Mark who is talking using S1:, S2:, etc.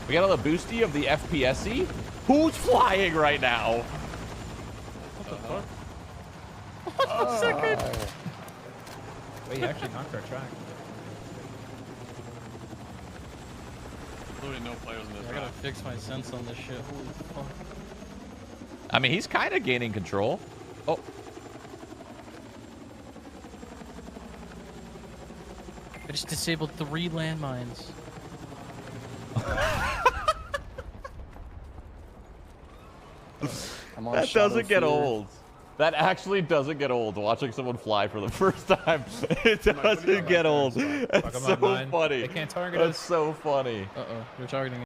S1: We got all the boosty of the FPSE. Who's flying right now?
S2: What the fuck?
S1: What the second?
S2: Wait, he actually knocked our track.
S3: Literally no players in this
S4: I gotta
S3: map.
S4: fix my sense on this shit. Holy fuck.
S1: I mean, he's kind of gaining control. Oh.
S4: I just disabled 3 landmines.
S5: I'm on
S1: That
S5: Shadow
S1: doesn't get
S5: Fear.
S1: old. That actually doesn't get old. Watching someone fly for the first time, it doesn't get old. It's so funny.
S2: They can't target
S1: That's
S2: us.
S1: so funny.
S4: Uh-oh, they're targeting